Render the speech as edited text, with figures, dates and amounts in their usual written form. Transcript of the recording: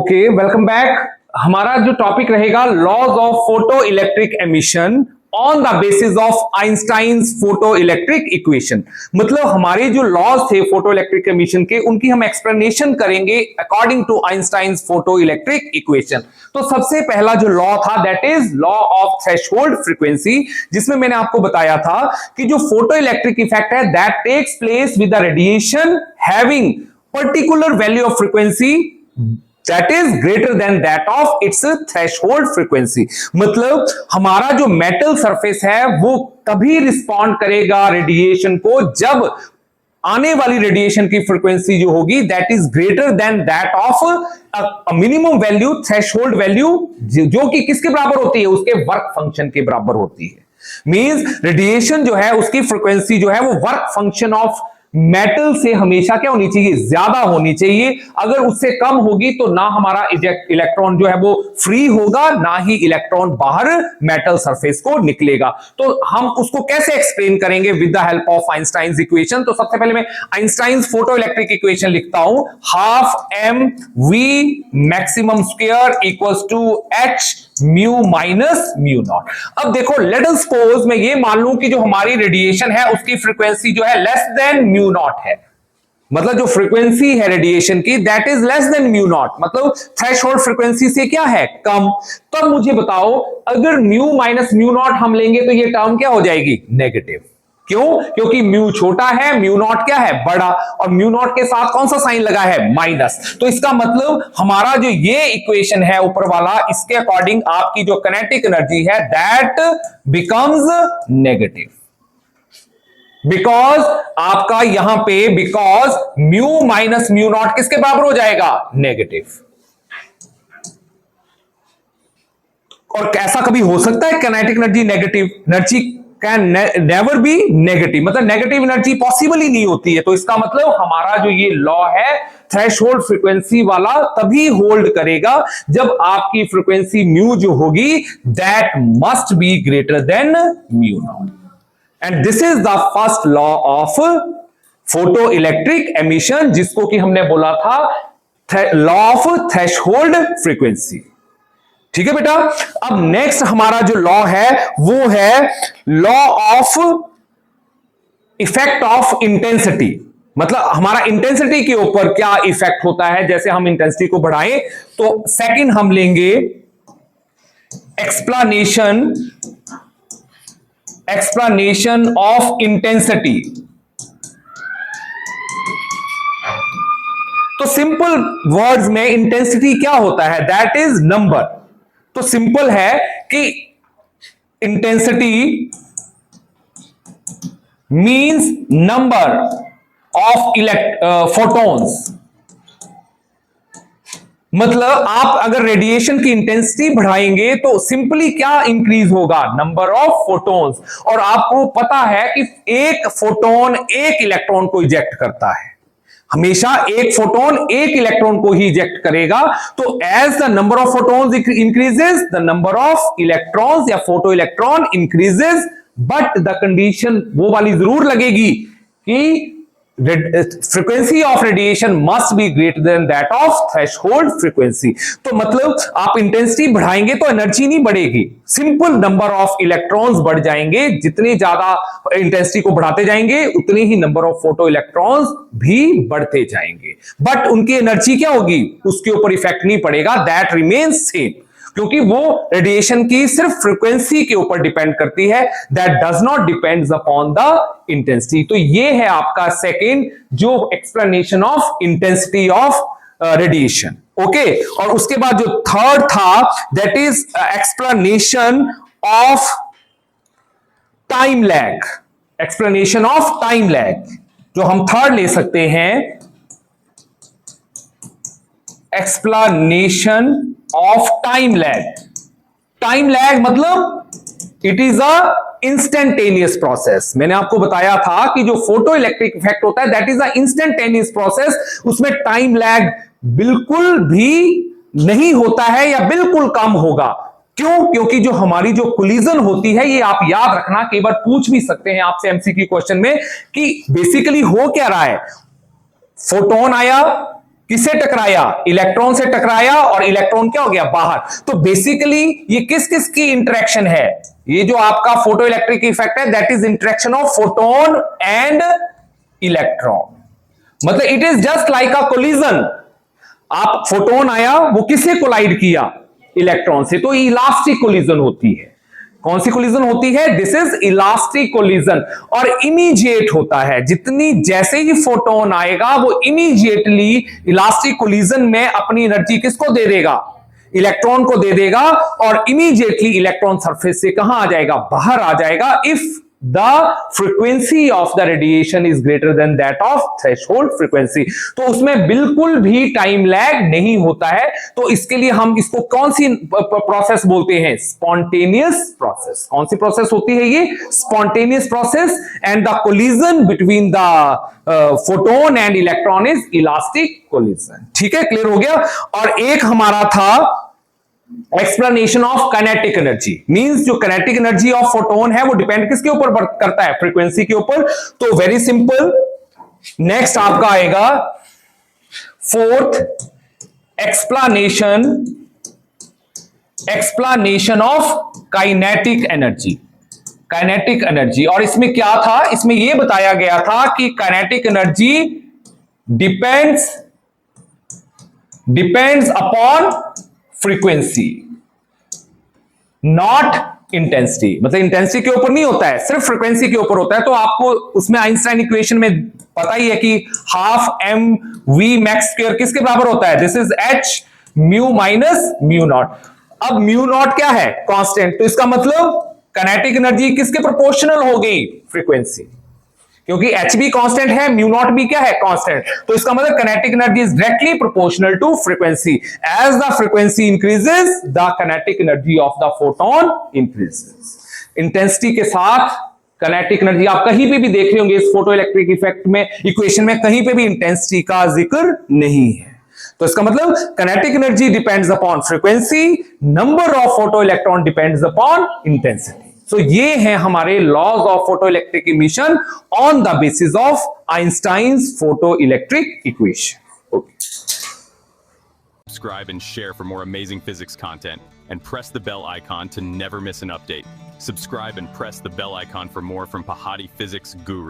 Okay, welcome back. हमारा जो topic रहेगा laws of photo electric emission on the basis of Einstein's photo electric equation. मतलब हमारे जो लॉज थे फोटो इलेक्ट्रिक एमिशन के, उनकी हम एक्सप्लेनेशन करेंगे according to Einstein's photo electric equation. तो सबसे पहला जो लॉ था that is law of threshold frequency, जिसमें मैंने आपको बताया था कि जो फोटो इलेक्ट्रिक इफेक्ट है that takes place with the radiation having particular value of frequency that is greater than that of its threshold frequency। मतलब हमारा जो मेटल सरफेस है वो तभी रिस्पॉन्ड करेगा रेडिएशन को जब आने वाली रेडिएशन की फ्रीक्वेंसी जो होगी that is greater than that of minimum value, threshold value, जो कि किसके बराबर होती है, उसके वर्क फंक्शन के बराबर होती है। मींस रेडिएशन जो है उसकी फ्रीक्वेंसी जो है वो वर्क फंक्शन ऑफ मेटल से हमेशा क्या होनी चाहिए, ज्यादा होनी चाहिए। अगर उससे कम होगी तो ना हमारा इलेक्ट्रॉन जो है वो फ्री होगा, ना ही इलेक्ट्रॉन बाहर मेटल सरफेस को निकलेगा। तो हम उसको कैसे एक्सप्लेन करेंगे with the help of Einstein's equation. तो सबसे पहले मैं आइंस्टाइन्स फोटो इलेक्ट्रिक इक्वेशन लिखता हूं, half m v maximum square equals to h mu minus mu naught. अब देखो, लेट अस सपोज मैं ये मान लूं कि जो हमारी रेडिएशन है उसकी फ्रीक्वेंसी जो है लेस देन म्यू नॉट है। मतलब जो फ्रीक्वेंसी है रेडिएशन की that is less than mu naught, मतलब थ्रेशोल्ड फ्रीक्वेंसी से क्या है, कम। तब मुझे बताओ, अगर म्यू माइनस म्यू नॉट हम लेंगे तो ये टर्म क्या हो जाएगी, नेगेटिव। क्यों? क्योंकि म्यू छोटा है, म्यू नॉट क्या है, बड़ा, और म्यू नॉट के साथ कौन सा साइन लगा है, माइनस। तो इसका मतलब हमारा जो ये इक्वेशन है ऊपर वाला, इसके अकॉर्डिंग आपकी जो काइनेटिक एनर्जी है दैट बिकम्स नेगेटिव, बिकॉज आपका यहां पे because mu minus mu not किसके बराबर हो जाएगा, नेगेटिव। और कैसा कभी हो सकता है kinetic energy negative? Energy can never be negative, मतलब नेगेटिव एनर्जी पॉसिबल ही नहीं होती है। तो इसका मतलब हमारा जो ये लॉ है थ्रेशोल्ड फ्रीक्वेंसी वाला तभी होल्ड करेगा जब आपकी फ्रीक्वेंसी म्यू जो होगी that must be greater then mu naught. And this is the first law of photo electric emission, जिसको कि हमने बोला था लॉ ऑफ थ्रेशोल्ड फ्रीक्वेंसी। ठीक है बेटा। अब नेक्स्ट हमारा जो लॉ है वो है law of effect of intensity. मतलब हमारा इंटेंसिटी के ऊपर क्या इफेक्ट होता है, जैसे हम इंटेंसिटी को बढ़ाएं तो सेकंड हम लेंगे एक्सप्लेनेशन ऑफ इंटेंसिटी। तो सिंपल वर्ड्स में इंटेंसिटी क्या होता है, दैट इज नंबर। तो सिंपल है कि intensity means number of photons. मतलब आप अगर रेडिएशन की इंटेंसिटी बढ़ाएंगे तो सिंपली क्या इंक्रीज होगा, नंबर ऑफ फोटॉन्स। और आपको पता है कि एक फोटोन एक इलेक्ट्रॉन को इजेक्ट करता है, हमेशा एक फोटोन एक इलेक्ट्रॉन को ही इजेक्ट करेगा। तो as the number of photons increases the number of electrons या photo electron increases, but the condition वो वाली जरूर लगेगी कि frequency of radiation must be greater than that of threshold frequency. तो मतलब आप इंटेंसिटी बढ़ाएंगे तो एनर्जी नहीं बढ़ेगी, सिंपल नंबर ऑफ इलेक्ट्रॉन्स बढ़ जाएंगे। जितनी ज्यादा इंटेंसिटी को बढ़ाते जाएंगे उतनी ही नंबर ऑफ फोटो इलेक्ट्रॉन्स भी बढ़ते जाएंगे, बट उनकी एनर्जी क्या होगी, उसके ऊपर इफेक्ट नहीं पड़ेगा, दैट रिमेन्स सेम, क्योंकि वो रेडिएशन की सिर्फ फ्रीक्वेंसी के ऊपर डिपेंड करती है, that does not depends upon the intensity. तो ये है आपका सेकंड जो explanation of intensity of radiation. Okay, और उसके बाद जो थर्ड था that is explanation of time lag. Explanation of time lag जो हम थर्ड ले सकते हैं, explanation of time lag. Time lag मतलब it is a instantaneous process. मैंने आपको बताया था कि जो फोटो इलेक्ट्रिक इफेक्ट होता है that is a instantaneous process, उसमें टाइम लैग बिल्कुल भी नहीं होता है या बिल्कुल कम होगा। क्यों? क्योंकि जो हमारी जो कोलिजन होती है, ये आप याद रखना, कई बार पूछ भी सकते हैं आपसे एमसीक्यू क्वेश्चन में कि बेसिकली हो क्या रहा है। फोटोन आया, किससे टकराया? इलेक्ट्रॉन से टकराया और इलेक्ट्रॉन क्या हो गया? बाहर। तो बेसिकली ये किस किस की इंटरेक्शन है? ये जो आपका फोटो इलेक्ट्रिक इफेक्ट है, that is interaction of photon and electron. मतलब it is just like a collision. आप फोटोन आया, वो किससे कोलाइड किया? इलेक्ट्रॉन से। तो इलास्टिक कोलिजन होती है। कौन सी कोलिजन होती है? This is elastic collision. और इमीडिएट होता है। जितनी जैसे ही फोटोन आएगा वो इमीडिएटली इलास्टिक कोलिजन में अपनी एनर्जी किसको दे देगा? इलेक्ट्रॉन को दे देगा। और इमीडिएटली इलेक्ट्रॉन सरफेस से कहां आ जाएगा? बाहर आ जाएगा। If the frequency of the radiation is greater than that of threshold frequency, तो उसमें बिल्कुल भी टाइम लैग नहीं होता है। तो इसके लिए हम इसको कौन सी प्रोसेस बोलते हैं? Spontaneous process. कौन सी प्रोसेस होती है ये? Spontaneous process. And the collision between the photon and electron is elastic collision. ठीक है, क्लियर हो गया। और एक हमारा था explanation of kinetic energy. Means जो काइनेटिक एनर्जी ऑफ फोटोन है वो डिपेंड किसके ऊपर करता है? फ्रीक्वेंसी के ऊपर। तो वेरी सिंपल, नेक्स्ट आपका आएगा fourth explanation of kinetic energy. Kinetic energy, और इसमें क्या था? इसमें यह बताया गया था कि kinetic energy depends upon frequency, not intensity. मतलब इंटेंसिटी के ऊपर नहीं होता है, सिर्फ फ्रीक्वेंसी के ऊपर होता है। तो आपको उसमें आइंस्टाइन इक्वेशन में पता ही है कि half m v max square किसके बराबर होता है? This is h mu minus mu naught. अब म्यू नॉट क्या है? कांस्टेंट। तो इसका मतलब काइनेटिक एनर्जी किसके प्रोपोर्शनल हो गई? फ्रीक्वेंसी। क्योंकि एच भी कांस्टेंट है, म्यू नॉट भी क्या है? कांस्टेंट। तो इसका मतलब kinetic energy is directly proportional to frequency. As the frequency increases, the kinetic energy of the photon increases. Intensity के साथ काइनेटिक एनर्जी आप कहीं पे भी देख रहे होंगे इस फोटो इलेक्ट्रिक इफेक्ट में, इक्वेशन में कहीं पे भी इंटेंसिटी का जिक्र नहीं है। तो इसका मतलब kinetic energy depends upon frequency, number of photo electron depends upon intensity. तो ये हैं हमारे laws of photo electric emission on the basis of Einstein's photo electric equation. Subscribe and share for more amazing physics content, and press the bell icon to never miss an update. Subscribe and press the bell icon for more from Pahati Physics Guru.